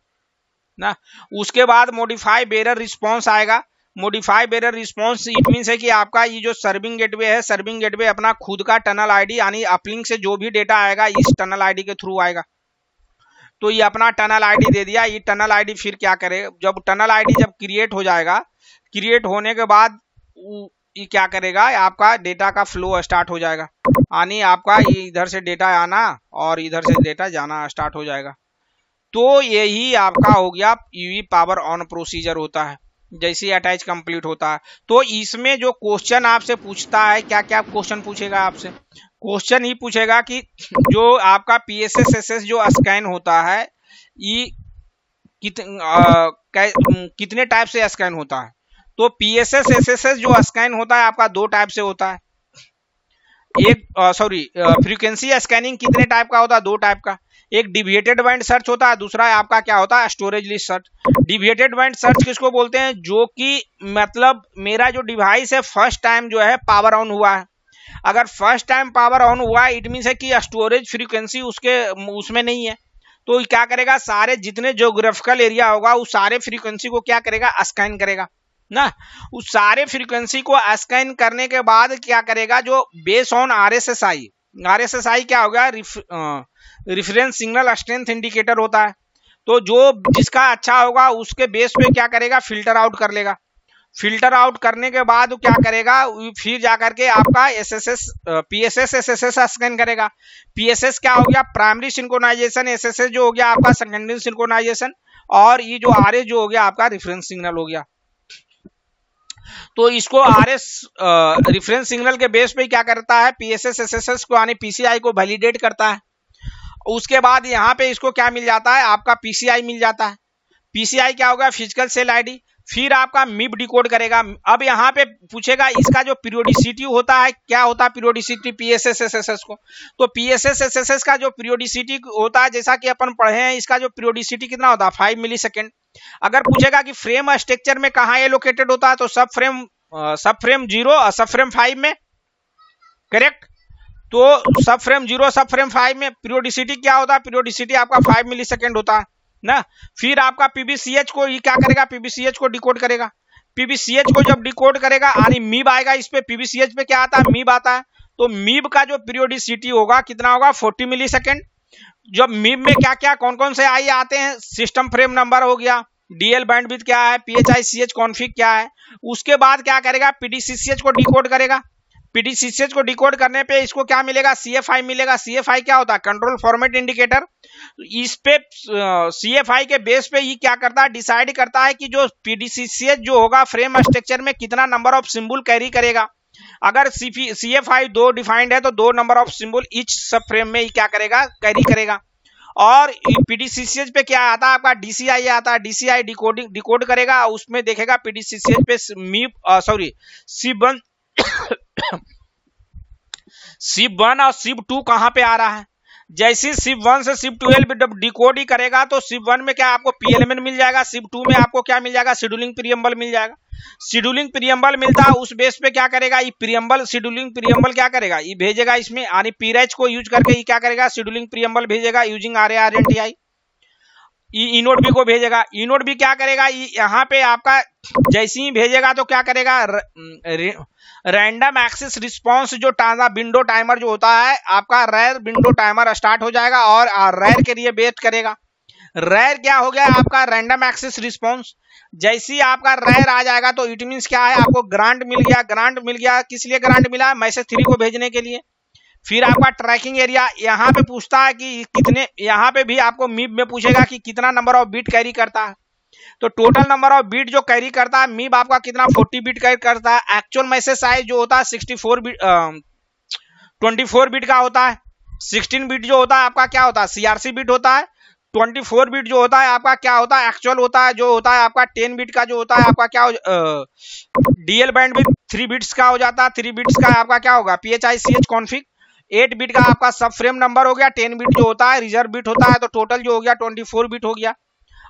ना। उसके बाद मॉडिफाई बेरर रिस्पॉन्स आएगा। Modify bearer response it means है कि आपका ये जो सर्विंग गेटवे है, सर्विंग गेटवे अपना खुद का टनल ID यानी अपलिंक से जो भी डेटा आएगा इस टनल ID के थ्रू आएगा। तो ये अपना टनल ID दे दिया। ये टनल ID फिर क्या करे, जब टनल ID जब क्रिएट हो जाएगा, क्रिएट होने के बाद ये क्या करेगा, आपका डेटा का फ्लो स्टार्ट हो जाएगा, यानी आपका इधर से डेटा आना और इधर से डेटा जाना स्टार्ट हो जाएगा। तो यही आपका हो गया यूई पावर ऑन प्रोसीजर होता है जैसे ही अटैच कंप्लीट होता है। तो इसमें जो क्वेश्चन आपसे पूछता है, क्या क्या क्वेश्चन पूछेगा आपसे, क्वेश्चन ही पूछेगा कि जो आपका PSSSS जो स्कैन होता है ये कितने टाइप से स्कैन होता है। तो PSSSS जो स्कैन होता है आपका दो टाइप से होता है, एक फ्रीक्वेंसी स्कैनिंग कितने टाइप का होता है, दो टाइप का, एक डिविएटेड बैंड सर्च होता है, दूसरा आपका क्या होता है, storage list search. Deviated band search किसको बोलते हैं, जो कि मतलब मेरा जो डिवाइस है फर्स्ट टाइम जो है पावर ऑन हुआ है, अगर फर्स्ट टाइम पावर ऑन हुआ है इट मीन्स है कि स्टोरेज फ्रीक्वेंसी उसमें नहीं है, तो क्या करेगा, सारे जितने ज्योग्राफिकल एरिया होगा उस सारे फ्रीक्वेंसी को क्या करेगा, स्कैन करेगा ना। उस सारे फ्रीक्वेंसी को स्कैन करने के बाद क्या करेगा, जो बेस ऑन RSSI क्या होगा, रेफरेंस सिग्नल स्ट्रेंथ इंडिकेटर होता है। तो जो जिसका अच्छा होगा उसके बेस पे क्या करेगा, फिल्टर आउट कर लेगा। फिल्टर आउट करने के बाद क्या करेगा, फिर जाकर के आपका PSS SSS स्कैन करेगा। PSS क्या हो गया, प्राइमरी सिंक्रोनाइजेशन, SSS जो हो गया आपका सेकेंडरी सिंक्रोनाइजेशन, और ये जो RS जो हो गया आपका रेफरेंस सिग्नल हो गया। तो इसको RS रेफरेंस सिग्नल के बेस पे क्या करता है, PSS SSS को यानी PCI को वैलिडेट करता है। उसके बाद यहाँ पे इसको क्या मिल जाता है, आपका PCI मिल जाता है। PCI क्या होगा, फिजिकल सेल ID। फिर आपका MIB डिकोड करेगा। अब यहाँ पे पूछेगा इसका जो पीरियोडिसिटी होता है, क्या होता है पीरियोडिसिटी PSS SSS को, तो PSS SSS का जो पीरियोडिसिटी होता है, जैसा कि अपन पढ़े हैं, इसका जो पीरियोडिसिटी कितना होता है, 5 मिलीसेकेंड। अगर पूछेगा कि फ्रेम स्ट्रक्चर में कहाँ ये लोकेटेड होता है, तो सब फ्रेम 0 और सब फ्रेम 5 में, करेक्ट। तो सब फ्रेम 0 सब फ्रेम 5 में पीरियोडिसिटी क्या होता है, पीरियोडिसिटी आपका 5 मिलीसेकेंड होता है ना। फिर आपका PBCH को ये क्या करेगा, PBCH को डिकोड करेगा। PBCH को जब डिकोड करेगा यानी MIB आएगा, इस पे PBCH पे क्या आता है, MIB आता है। तो MIB का जो पीरियोडिसिटी होगा कितना होगा, 40 मिलीसेकेंड। जब MIB में क्या क्या कौन कौन से आई आते हैं, सिस्टम फ्रेम नंबर हो गया, DL बैंडविड्थ क्या है, PHICH कॉन्फ़िग क्या है। उसके बाद क्या करेगा, PDCCH को डिकोड करेगा। PDCCH को डिकोड करने पे इसको क्या मिलेगा, CFI मिलेगा। CFI क्या होता है, कंट्रोल फॉर्मेट इंडिकेटर। इस पे CFI के बेस पे ये क्या करता है, डिसाइड करता है कि जो PDCCH जो होगा फ्रेम स्ट्रक्चर में कितना नंबर ऑफ सिंबल कैरी करेगा। अगर CFI 2 डिफाइंड है तो 2 नंबर ऑफ सिंबल ईच सब फ्रेम में क्या करेगा, कैरी करेगा। और PDCCH पे क्या आता है, आपका DCI आता है। DCI डिकोड करेगा, उसमें देखेगा PDCCH पे SIP1 और SIP2 कहां पे आ रहा है। जैसे SIP1 से SIP12 डिकोड ही करेगा तो SIP1 में क्या आपको PLMN मिल जाएगा, SIP2 में आपको क्या मिल जाएगा, शेड्यूलिंग प्रीएम्बल मिल जाएगा। शेड्यूलिंग प्रीएम्बल मिलता है, उस बेस पे क्या करेगा, ये प्रीएम्बल शेड्यूलिंग प्रीएम्बल क्या करेगा, ये भेजेगा इसमें, यानी PREH को यूज करके ये क्या करेगा, शेड्यूलिंग प्रीएम्बल भेजेगा यूजिंग RARNTI। इनोड बी को भेजेगा। इनोड बी क्या करेगा, यहाँ पे आपका जैसे ही भेजेगा तो क्या करेगा, रैंडम एक्सेस रिस्पांस जो विंडो टाइमर जो होता है आपका, रैर विंडो टाइमर स्टार्ट हो जाएगा और रैर के लिए वेट करेगा। रैर क्या हो गया आपका? Random access response. जैसे ही आपका रैर आ जाएगा तो इट मीन्स क्या है? आपको ग्रांट मिल गया। ग्रांट मिल गया किस लिए ग्रांट मिला? मैसेज 3 को भेजने के लिए। फिर आपका ट्रैकिंग एरिया यहाँ पे पूछता है कि कितने, यहाँ पे भी आपको मीब में पूछेगा कि कितना नंबर ऑफ बीट कैरी करता है। तो टोटल नंबर ऑफ बीट जो कैरी करता है मीब आपका कितना 40 बीट कैरी करता है। एक्चुअल मैसेज साइज जो होता है 64 बीट 24 बीट का होता है। 16 बीट जो होता है आपका क्या होता है? सीआरसी बीट होता है। 24 बीट जो होता है आपका क्या होता है? एक्चुअल होता है, जो होता है आपका 10 बीट का जो होता है आपका क्या डीएल बैंड भी 3 बिट्स का हो जाता है। 3 बिट्स का आपका क्या होगा? PHICH config. 8 बिट का आपका सब फ्रेम नंबर हो गया। 10 बिट जो होता है रिजर्व बिट होता है। तो टोटल जो हो गया 24 बिट हो गया।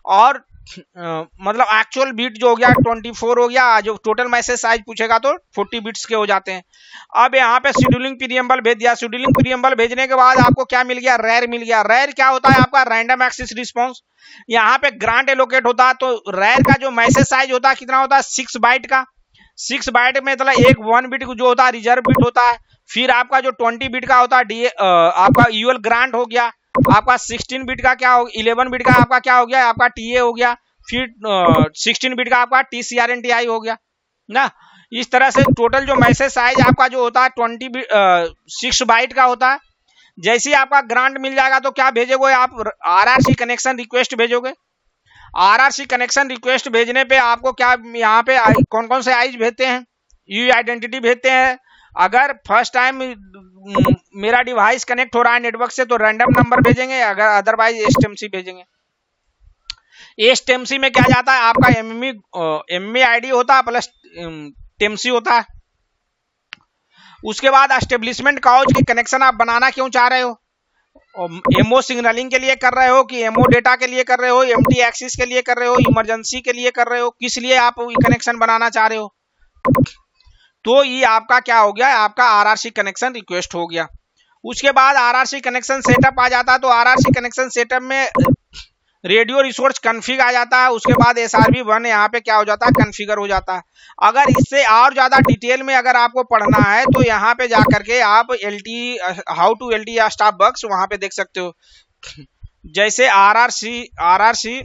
और मतलब एक्चुअल बीट जो हो गया 24 हो गया। जो टोटल मैसेज साइज पूछेगा तो 40 बिट्स के हो जाते हैं। अब यहाँ पे शेड्यूलिंग प्रीएम्बल भेज दिया। शेड्यूलिंग प्रीएम्बल भेजने के बाद आपको क्या मिल गया? रैर मिल गया। रैर क्या होता है आपका? Random access response. यहाँ पे ग्रांट एलोकेट होता है। तो रैर का जो मैसेज साइज होता है कितना होता है? 6 बाइट का। 6 बाइट में मतलब एक 1 बिट जो होता है रिजर्व बिट होता है। फिर आपका जो 20 बिट का होता है आपका यूएल ग्रांट हो गया। आपका 16 बिट का क्या हो? 11 बिट का आपका क्या हो गया? आपका टीए हो गया। फिर 16 बिट का आपका TCRNTI हो गया ना। इस तरह से टोटल जो मैसेज साइज आपका जो होता है 6 बाइट का होता है। जैसे ही आपका ग्रांट मिल जाएगा तो क्या भेजोगे आप? RRC कनेक्शन रिक्वेस्ट भेजोगे। RRC कनेक्शन रिक्वेस्ट भेजने पे आपको क्या यहाँ पे कौन कौन से आईज भेजते हैं? यू आइडेंटिटी भेजते हैं। अगर फर्स्ट टाइम मेरा डिवाइस कनेक्ट हो रहा है नेटवर्क से तो रैंडम नंबर भेजेंगे, अगर अदरवाइज एसटीएमसी भेजेंगे। एसटीएमसी में क्या जाता है आपका? एमई आईडी होता है प्लस टीएमसी होता है। उसके बाद एस्टेब्लिशमेंट काउच की कनेक्शन आप बनाना क्यों चाह रहे हो? एमओ सिग्नलिंग के लिए कर रहे हो कि एमओ डेटा के लिए कर रहे हो, एमटी एक्सिस के लिए कर रहे हो, इमरजेंसी के लिए कर रहे हो, किस लिए आप कनेक्शन बनाना चाह रहे हो? तो ये आपका क्या हो गया? आपका आरआरसी कनेक्शन रिक्वेस्ट हो गया। उसके बाद आरआरसी कनेक्शन सेटअप आ जाता है। तो आरआरसी कनेक्शन सेटअप में रेडियो रिसोर्स कन्फिग आ जाता है। उसके बाद SRV1 यहाँ पे क्या हो जाता है? कन्फिगर हो जाता है। अगर इससे और ज्यादा डिटेल में अगर आपको पढ़ना है तो यहाँ पे जाकर के आप how to LTE stuff bugs वहां पे देख सकते हो। जैसे RRC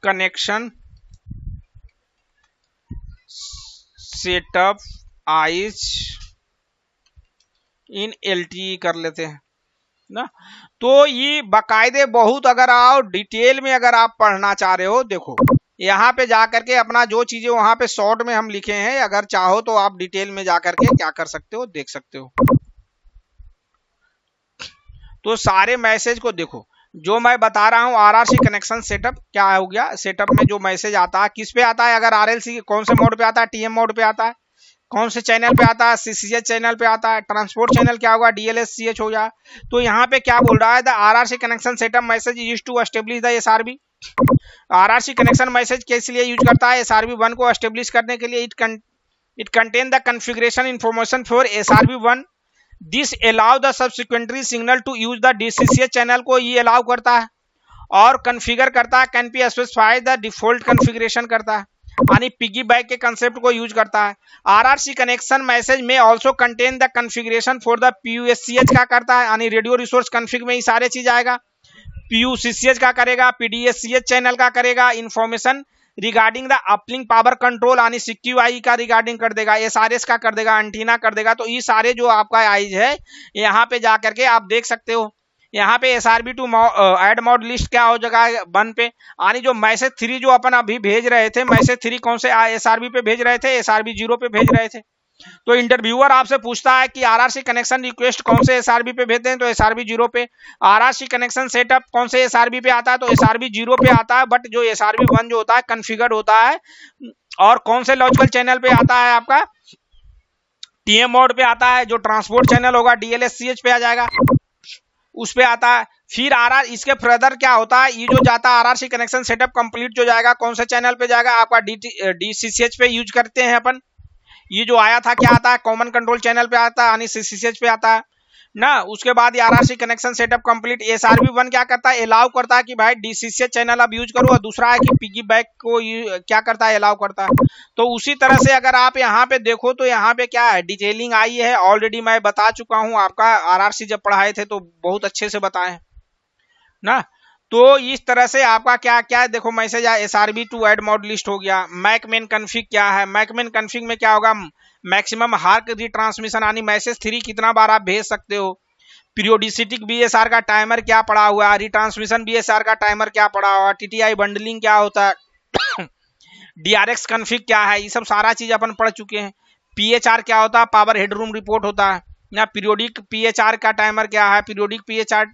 connection setup is in LTE कर लेते हैं ना। तो ये बाकायदे बहुत, अगर आप डिटेल में अगर आप पढ़ना चाह रहे हो, देखो यहाँ पे जाकर के अपना जो चीजें वहां पे शॉर्ट में हम लिखे हैं, अगर चाहो तो आप डिटेल में जाकर के क्या कर सकते हो? देख सकते हो। तो सारे मैसेज को देखो जो मैं बता रहा हूँ। आरआरसी कनेक्शन सेटअप क्या हो गया? सेटअप में जो मैसेज आता है किस पे आता है? अगर RLC कौन से मोड पे आता है? TM मोड पे आता है। कौन से चैनल पे आता है? CCH चैनल पे आता है। ट्रांसपोर्ट चैनल क्या होगा? DLSCH हो गया। तो यहाँ पे क्या बोल रहा है? The RRC connection setup message use to establish the SRV। RRC connection message किस लिए यूज करता है? SRV1 को एस्टेब्लिश करने के लिए। It contain the configuration information for SRV1। This allow the subsequently signal to use the DCCH channel को ये अलाउ करता है और कन्फिगर करता है। Can be specify the default configuration करता है, यानी पिगी बैक के कंसेप्ट को यूज करता है। आरआरसी कनेक्शन मैसेज में also contain the configuration for the PUSCH का करता है, यानी रेडियो रिसोर्स कन्फिग में ही सारे चीज आएगा। PUCCH का करेगा, PDSCH चैनल का करेगा, information regarding the uplink power control यानी CQI का रिगार्डिंग कर देगा, SRS का कर देगा, एंटीना कर देगा। तो ये सारे जो आपका आईज है यहाँ पे जाकर के आप देख सकते हो। यहाँ पे SRV to add mod list क्या हो जाएगा 1 पे, यानी जो मैसेज 3 जो अपन अभी भेज रहे थे, मैसेज 3 कौन से SRV पे भेज रहे थे? SRV 0 पे भेज रहे थे। तो इंटरव्यूअर आपसे पूछता है कि आरआरसी कनेक्शन रिक्वेस्ट कौन से SRV पे भेजते हैं? तो SRV 0 पे। आरआरसी कनेक्शन सेटअप कौन से SRV पे आता है? तो SRV 0 पे आता है। बट जो SRV1 जो होता है कन्फिगर्ड होता है। और कौन से लॉजिकल चैनल पे आता है? आपका TM मोड पे आता है। जो ट्रांसपोर्ट चैनल होगा DLSCH पे आ जाएगा, उस पे आता है। फिर इसके फर्दर क्या होता है? ये जो जाता है आरआरसी कनेक्शन सेटअप कंप्लीट जो जाएगा कौन से चैनल पे जाएगा? आपका DCCH पे यूज करते हैं अपन। ये जो आया था क्या आता है? कॉमन कंट्रोल चैनल पे आता है, यानी CCH पे आता है ना। उसके बाद RRC connection setup complete. SRV1 क्या करता है? अलाउ करता है कि भाई DCCH चैनल आप यूज करो। और दूसरा है कि पिगी बैक को क्या करता है? अलाउ करता है। तो उसी तरह से अगर आप यहाँ पे देखो तो यहाँ पे क्या है? डिटेलिंग आई है। ऑलरेडी मैं बता चुका हूँ आपका, आरआरसी जब पढ़ाए थे तो बहुत अच्छे से बताए ना। तो इस तरह से आपका क्या क्या देखो मैसेज आया, SRB to add mod list हो गया। मैकमेन कन्फिग क्या है, मैकमेन कन्फिग में क्या होगा, मैक्सिमम हार्क रिट्रांसमिशन यानी मैसेज 3 कितना बार आप भेज सकते हो। पीरियोडिसिटिक BSR का टाइमर क्या पड़ा हुआ है, रिट्रांसमिशन BSR का टाइमर क्या पड़ा हुआ, TTI बंडलिंग क्या होता है, DRX कन्फिग क्या है, ये सब सारा चीज अपन पढ़ चुके हैं। PHR क्या होता है, पावर हेडरूम रिपोर्ट होता है ना। पीरियोडिक PHR का टाइमर क्या है, पीरियोडिक PHR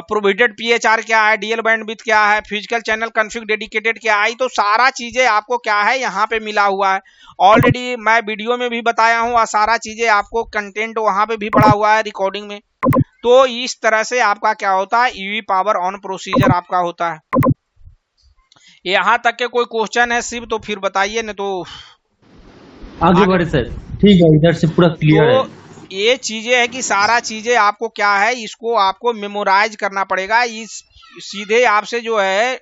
प्रोवाइडेड PHR क्या है, DL बैंडविड्थ क्या है, फिजिकल चैनल कन्फिग डेडिकेटेड क्या है। तो सारा चीजें आपको क्या है यहाँ पे मिला हुआ है। ऑलरेडी मैं वीडियो में भी बताया हूँ और सारा चीजें आपको कंटेंट वहां पे भी पड़ा हुआ है रिकॉर्डिंग में। तो इस तरह से आपका क्या होता है, ईवी पावर ऑन प्रोसीजर आपका होता है। यहाँ तक के कोई क्वेश्चन है शिव तो फिर बताइए, न तो आगे बढ़े सर। ठीक है, इधर से पूरा क्लियर है। तो ये चीजें है कि सारा चीजें आपको क्या है, इसको आपको मेमोराइज करना पड़ेगा। इस सीधे आपसे जो है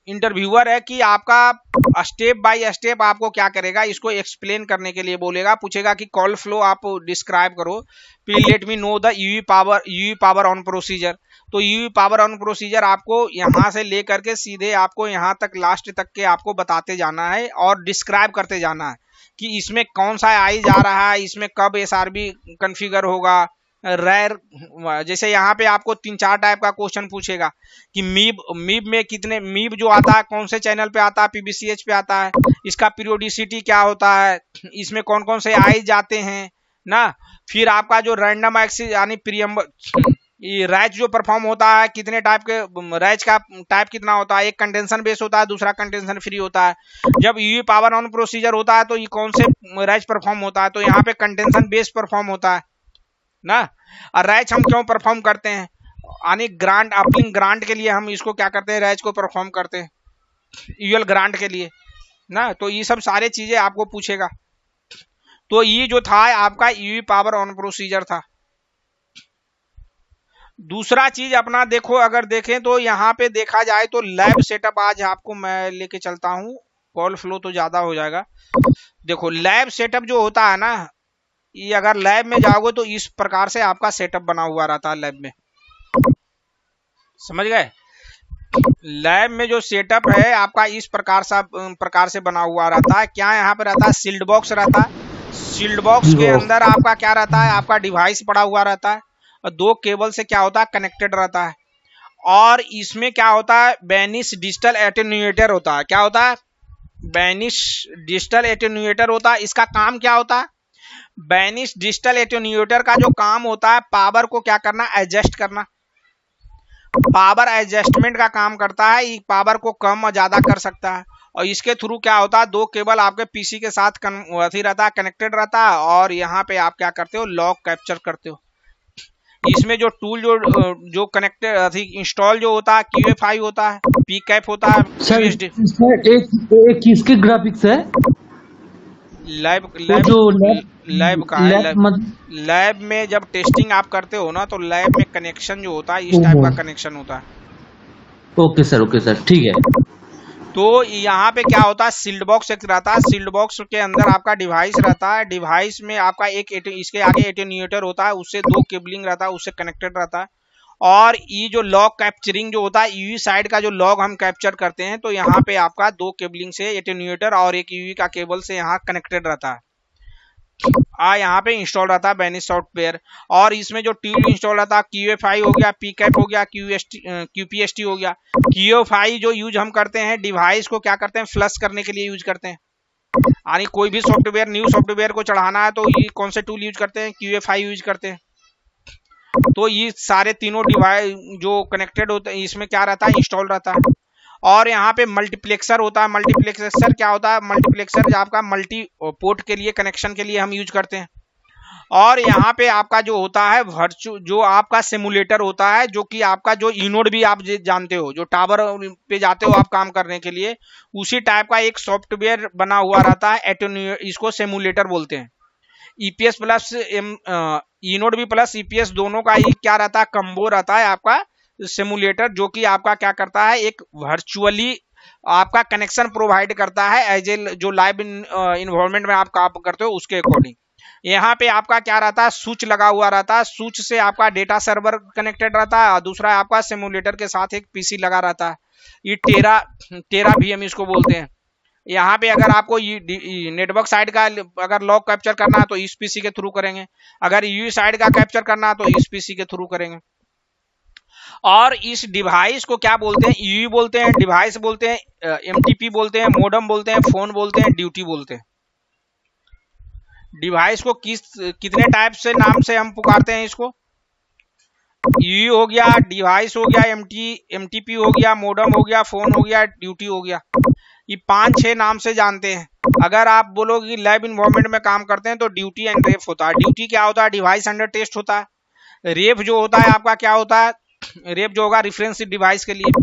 इंटरव्यूअर है कि आपका स्टेप बाय स्टेप आपको क्या करेगा, इसको एक्सप्लेन करने के लिए बोलेगा, पूछेगा कि कॉल फ्लो आप डिस्क्राइब करो, please let me know the UV power on procedure. तो यूवी पावर ऑन प्रोसीजर आपको यहाँ से लेकर के सीधे आपको यहाँ तक लास्ट तक के आपको बताते जाना है और डिस्क्राइब करते जाना है कि इसमें कौन सा आई जा रहा है, इसमें कब SRB कन्फिगर होगा। रैर जैसे यहाँ पे आपको 3-4 टाइप का क्वेश्चन पूछेगा कि मीब में कितने मीब जो आता है कौन से चैनल पे आता है, PBCH पे आता है, इसका पीरियोडिसिटी क्या होता है, इसमें कौन कौन से आई जाते हैं ना। फिर आपका जो रैंडम एक्सिस यानी प्रीएम्बल ये रैच जो परफॉर्म होता है, कितने टाइप के रैच का टाइप कितना होता है, एक कंटेंशन बेस होता है, दूसरा कंटेंशन फ्री होता है। जब यूवी पावर ऑन प्रोसीजर होता है तो ये कौन से रैच परफॉर्म होता है, तो यहाँ पे कंटेंशन बेस परफॉर्म होता है ना। और रैच हम क्यों परफॉर्म करते हैं, यानी ग्रांट अपलिंग ग्रांट के लिए हम इसको क्या करते हैं, रैच को परफॉर्म करते हैं यूएल ग्रांट के लिए ना। तो ये सब सारे चीजें आपको पूछेगा। तो ये जो था आपका यूवी पावर ऑन प्रोसीजर था। दूसरा चीज अपना देखो, अगर देखें तो यहाँ पे देखा जाए तो लैब सेटअप आज आपको मैं लेके चलता हूँ, कॉल फ्लो तो ज्यादा हो जाएगा। देखो लैब सेटअप जो होता है ना, ये अगर लैब में जाओगे तो इस प्रकार से आपका सेटअप बना हुआ रहता है लैब में, समझ गए। लैब में जो सेटअप है आपका इस प्रकार से बना हुआ रहता है। क्या यहाँ पे रहता है, सील्ड बॉक्स रहता है। सील्ड बॉक्स के अंदर आपका क्या रहता है, आपका डिवाइस पड़ा हुआ रहता है और 2 केबल से क्या होता है, कनेक्टेड रहता है। और इसमें क्या होता है, बेनिस डिजिटल एटेन्यूएटर होता है। क्या होता है, बेनिस डिजिटल एटेन्यूएटर होता है। इसका काम क्या होता है, बेनिस डिजिटल एटेन्यूएटर का जो काम होता है, पावर को क्या करना, एडजस्ट करना। पावर एडजस्टमेंट का काम करता है, ये पावर को कम और ज्यादा कर सकता है। और इसके थ्रू क्या होता है, 2 केबल आपके पीसी के साथ रहता है, कनेक्टेड रहता है। और यहाँ पे आप क्या करते हो, लॉग कैप्चर करते हो। इसमें जो टूल जो कनेक्टेड इंस्टॉल जो होता है, QFI होता है, PCAP होता है। सर एक किसके ग्राफिक्स है, लैब में जब टेस्टिंग आप करते हो ना, तो लैब में कनेक्शन जो होता है इस टाइप का कनेक्शन होता है। ओके सर ठीक है। तो यहाँ पे क्या होता है, सील्ड बॉक्स एक रहता है। सील्ड बॉक्स के अंदर आपका डिवाइस रहता है। डिवाइस में आपका इसके आगे एटेन्यूएटर होता है, उससे 2 केबलिंग रहता है, उससे कनेक्टेड रहता है। और ये जो लॉग कैप्चरिंग जो होता है, यूवी साइड का जो लॉग हम कैप्चर करते हैं, तो यहाँ पे आपका 2 केबलिंग से एटेन्यूएटर और एक यूवी का केबल से यहाँ कनेक्टेड रहता है। यहाँ पे इंस्टॉल रहता है बेनिस सॉफ्टवेयर। और इसमें जो टूल इंस्टॉल रहता है, QFI हो गया, PCAP हो गया, QPST हो गया। QFI जो यूज हम करते हैं, डिवाइस को क्या करते हैं, फ्लश करने के लिए यूज करते हैं। यानी कोई भी सॉफ्टवेयर, न्यू सॉफ्टवेयर को चढ़ाना है तो ये कौन से टूल यूज करते हैं, QFI यूज करते हैं। तो ये सारे तीनों डिवाइस जो कनेक्टेड होते हैं, इसमें क्या रहता है, इंस्टॉल रहता है। और यहाँ पे मल्टीप्लेक्सर होता है। मल्टीप्लेक्सर क्या होता है, मल्टीप्लेक्सर आपका मल्टी पोर्ट के लिए, कनेक्शन के लिए हम यूज करते हैं। और यहाँ पे आपका जो होता है जो आपका सिमुलेटर होता है, जो कि आपका जो इनोड भी आप जानते हो, जो टावर पे जाते हो आप काम करने के लिए, उसी टाइप का एक सॉफ्टवेयर बना हुआ रहता है। इसको सिमुलेटर बोलते हैं। EPS प्लस इनोड भी प्लस EPS दोनों का ही क्या रहता है, कम्बो रहता है आपका सिमुलेटर, जो कि आपका क्या करता है, एक वर्चुअली आपका कनेक्शन प्रोवाइड करता है एज ए जो लाइव इन्वायरमेंट में आप काम करते हो उसके अकॉर्डिंग। यहाँ पे आपका क्या रहता है, स्विच लगा हुआ रहता है, स्विच से आपका डेटा सर्वर कनेक्टेड रहता है और दूसरा आपका सिमुलेटर के साथ एक पीसी लगा रहता है। ये टेरा VM इसको बोलते हैं। यहाँ पे अगर आपको नेटवर्क साइड का अगर लॉग कैप्चर करना है तो इस पीसी के थ्रू करेंगे, अगर यूई साइड का कैप्चर करना है तो इस पीसी के थ्रू करेंगे। और इस डिवाइस को क्या बोलते हैं, यूई बोलते हैं, डिवाइस बोलते हैं, एमटीपी बोलते हैं, मोडम बोलते हैं, फोन बोलते हैं, ड्यूटी बोलते हैं। डिवाइस को कितने टाइप से नाम से हम पुकारते हैं, इसको यूई हो गया, डिवाइस हो गया, एमटीपी हो गया, मोडम हो गया, फोन हो गया, ड्यूटी हो गया। ये 5-6 नाम से जानते हैं। अगर आप बोलो कि लैब इन्वायरमेंट में काम करते हैं तो ड्यूटी एंड रेफ होता है। ड्यूटी क्या होता है, डिवाइस अंडर टेस्ट होता है। रेफ जो होता है आपका क्या होता है, रेफ जो होगा रेफरेंस डिवाइस के लिए।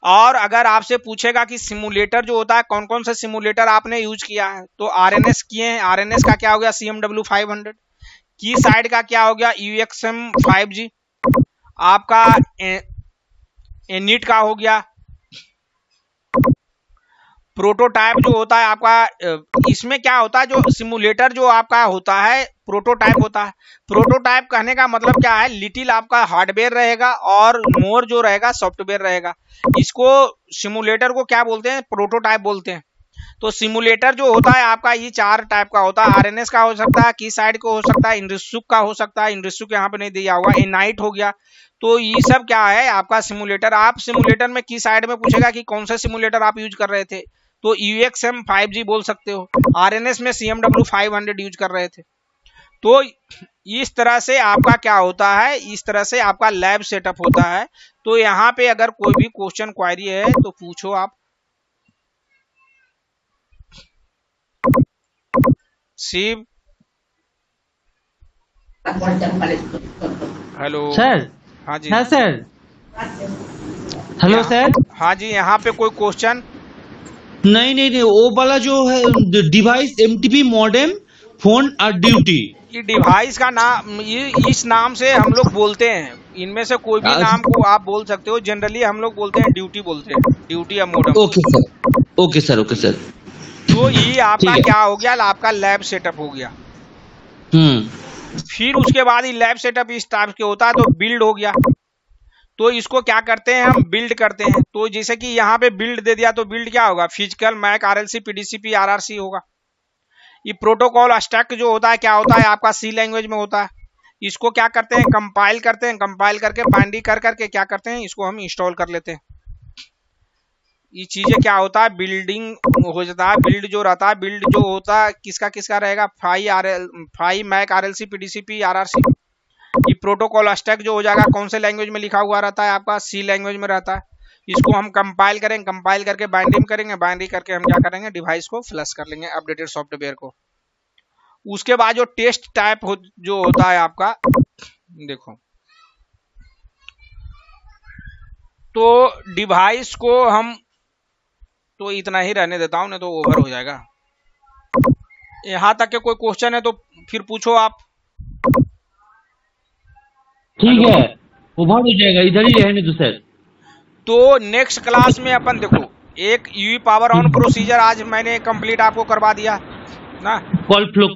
और अगर आपसे पूछेगा कि सिमुलेटर जो होता है कौन कौन से सिमुलेटर आपने यूज किया है, तो आरएनएस किए हैं। आरएनएस का क्या हो गया, CMW500। की साइड का क्या हो गया, UXM 5G। आपका एनिट का हो गया। प्रोटोटाइप जो होता है आपका, इसमें क्या होता है, जो सिमुलेटर जो आपका होता है प्रोटोटाइप होता है। प्रोटोटाइप कहने का मतलब क्या है, लिटिल आपका हार्डवेयर रहेगा और मोर जो रहेगा सॉफ्टवेयर रहेगा। इसको सिमुलेटर को क्या बोलते हैं, प्रोटोटाइप बोलते हैं। तो सिमुलेटर जो होता है आपका ये 4 टाइप का होता है। आरएनएस का हो सकता है, की साइड का हो सकता है, इनरिस्सुक का हो सकता है, इनरिस्सुक यहाँ पे नहीं दिया हुआ, एनाइट हो गया। तो ये सब क्या है आपका सिमुलेटर। आप सिमुलेटर में की साइड में पूछेगा कि कौन सा सिमुलेटर आप यूज कर रहे थे, तो UXM 5G बोल सकते हो। आरएनएस में CMW500 यूज कर रहे थे। तो इस तरह से आपका क्या होता है, इस तरह से आपका लैब सेटअप होता है। तो यहाँ पे अगर कोई भी क्वेश्चन क्वेरी है तो पूछो आप। Shiv, hello sir. हाँ जी, हाँ सर, हेलो सर। हाँ जी, यहाँ पे कोई क्वेश्चन? नहीं नहीं नहीं, वो वाला जो है डिवाइस, एमटीपी, मॉडेम, फोन और ड्यूटी। ये डिवाइस का नाम, ये इस नाम से हम लोग बोलते हैं। इनमें से कोई भी नाम को आप बोल सकते हो। जनरली हम लोग बोलते हैं ड्यूटी बोलते हैं, ड्यूटी या modem. Okay sir, okay sir, okay sir. तो ये आपका क्या हो गया, आपका लैब सेटअप हो गया। फिर उसके बाद ये लैब सेटअप इस टाइप के होता है। तो बिल्ड हो गया, तो इसको क्या करते हैं, हम बिल्ड करते हैं। तो जैसे कि यहाँ पे बिल्ड दे दिया, तो बिल्ड क्या होगा, physical, MAC, RLC, PDCP, RRC होगा। ये प्रोटोकॉल स्टैक जो होता है क्या होता है आपका, C लैंग्वेज में होता है। इसको क्या करते हैं, कंपाइल करते हैं, कंपाइल करके बाइंडिंग कर करके क्या करते हैं, इसको हम इंस्टॉल कर लेते हैं। ये चीजें क्या होता है, बिल्डिंग हो जाता है। बिल्ड जो रहता है, बिल्ड जो होता है किसका किसका रहेगा, 5 मैक, RLC, PDCP, RRC। ये प्रोटोकॉल स्टैक जो हो जाएगा कौन से लैंग्वेज में लिखा हुआ रहता है आपका, C लैंग्वेज में रहता है। इसको हम कंपाइल करेंगे, कंपाइल करके बाइंडिंग करेंगे, बाइंडिंग करके हम क्या करेंगे, डिवाइस को फ्लश कर लेंगे, अपडेटेड सॉफ्टवेयर को। उसके बाद जो टेस्ट टाइप जो होता है आपका, देखो, तो डिवाइस को हम तो इतना ही रहने देता हूं, नहीं तो ओवर हो जाएगा। यहां तक के कोई क्वेश्चन है तो फिर पूछो आप। ठीक है, ओवर हो जाएगा, इधर ही रहने दो सर। तो नेक्स्ट क्लास में अपन देखो, एक यूई पावर ऑन प्रोसीजर आज मैंने कंप्लीट आपको करवा दिया ना। कॉल फ्लो,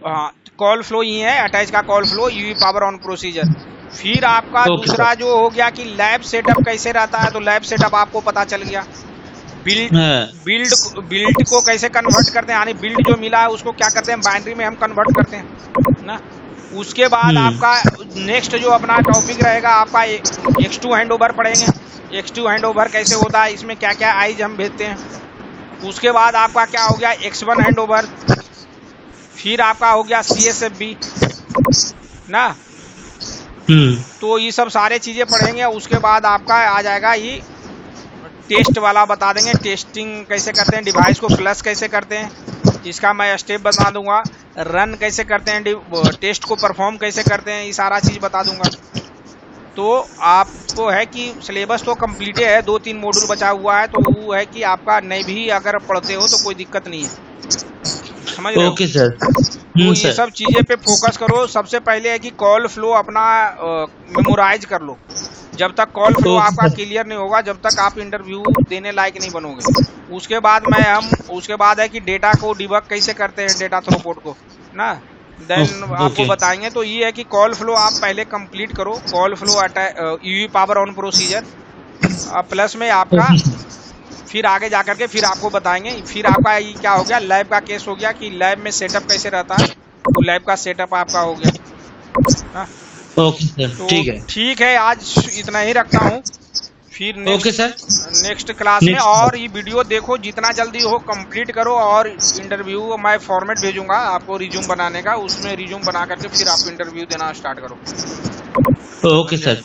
हाँ, कॉल फ्लो ही है, अटैच का call flow, UE power on procedure. फिर आपका दूसरा जो हो गया कि लैब सेटअप कैसे रहता है, तो लैब सेटअप आपको पता चल गया। बिल्ड को कैसे कन्वर्ट करते हैं, यानी बिल्ड जो मिला है उसको क्या करते हैं, बाइनरी में हम कन्वर्ट करते हैं ना। उसके बाद आपका नेक्स्ट जो अपना टॉपिक रहेगा आपका X2 हैंडओवर पढ़ेंगे। X2 हैंडओवर कैसे होता है, इसमें क्या क्या आइज हम भेजते हैं। उसके बाद आपका क्या हो गया, X1 हैंडओवर। फिर आपका हो गया CSFB ना। तो ये सब सारे चीजें पढ़ेंगे। उसके बाद आपका आ जाएगा ये टेस्ट वाला, बता देंगे टेस्टिंग कैसे करते हैं, डिवाइस को फ्लश कैसे करते हैं, इसका मैं स्टेप बता दूंगा। रन कैसे करते हैं, टेस्ट को परफॉर्म कैसे करते हैं, ये सारा चीज बता दूंगा। तो आपको है कि सिलेबस तो कंप्लीट है, 2-3 मॉड्यूल बचा हुआ है। तो वो है कि आपका नहीं भी अगर पढ़ते हो तो कोई दिक्कत नहीं है, समझ रहे हो? Okay sir. तो ये सब चीजें पे फोकस करो। सबसे पहले है कि कॉल फ्लो अपना मेमोराइज कर लो। जब तक कॉल फ्लो आपका क्लियर नहीं होगा, जब तक आप इंटरव्यू देने लायक नहीं बनोगे। उसके बाद है कि डेटा को डिबग कैसे करते हैं, डेटा थ्रूपुट को ना। देन आपको ओके बताएंगे। तो ये है कि कॉल फ्लो आप पहले कंप्लीट करो, call flow UV power on procedure, plus में आपका फिर आगे जाकर के फिर आपको बताएंगे। फिर आपका ये क्या हो गया, लैब का केस हो गया कि लैब में सेटअप कैसे रहता है, तो लैब का सेटअप आपका हो गया ना। ओके सर, तो ठीक है। ठीक है, आज इतना ही रखता हूँ। फिर ओके सर, नेक्स्ट क्लास में, नेक्स्ट। और ये वीडियो देखो जितना जल्दी हो कंप्लीट करो। और इंटरव्यू मैं फॉर्मेट भेजूंगा आपको रिज्यूम बनाने का, उसमें रिज्यूम बना करके फिर आप इंटरव्यू देना स्टार्ट करो। ओके समझे? सर,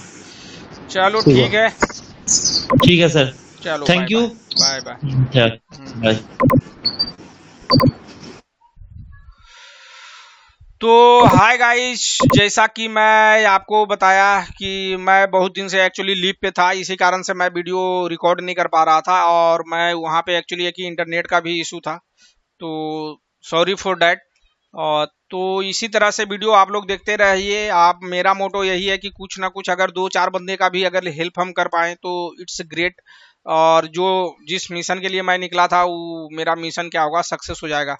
चलो ठीक है, ठीक है सर, चलो bye thank you. Bye. Bye bye. Bye. तो हाय गाइस, जैसा कि मैं आपको बताया कि मैं बहुत दिन से एक्चुअली लीव पे था, इसी कारण से मैं वीडियो रिकॉर्ड नहीं कर पा रहा था। और मैं वहाँ पे एक्चुअली कि इंटरनेट का भी इशू था, तो सॉरी फॉर डैट। और तो इसी तरह से वीडियो आप लोग देखते रहिए। आप, मेरा मोटो यही है कि कुछ ना कुछ अगर 2-4 बंदे का भी अगर हेल्प हम कर पाएँ तो इट्स ग्रेट। और जो जिस मिशन के लिए मैं निकला था वो मेरा मिशन क्या होगा, सक्सेस हो जाएगा।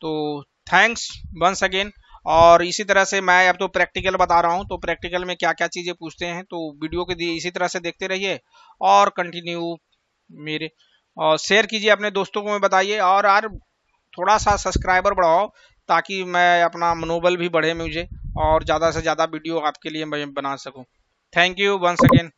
तो थैंक्स वंस अगेन। और इसी तरह से मैं अब तो प्रैक्टिकल बता रहा हूँ, तो प्रैक्टिकल में क्या क्या चीज़ें पूछते हैं, तो वीडियो के दिए इसी तरह से देखते रहिए और कंटिन्यू मेरे, और शेयर कीजिए अपने दोस्तों को, में बताइए। और यार थोड़ा सा सब्सक्राइबर बढ़ाओ ताकि मैं अपना मनोबल भी बढ़े मुझे, और ज़्यादा से ज़्यादा वीडियो आपके लिए मैं बना सकूँ। Thank you once again.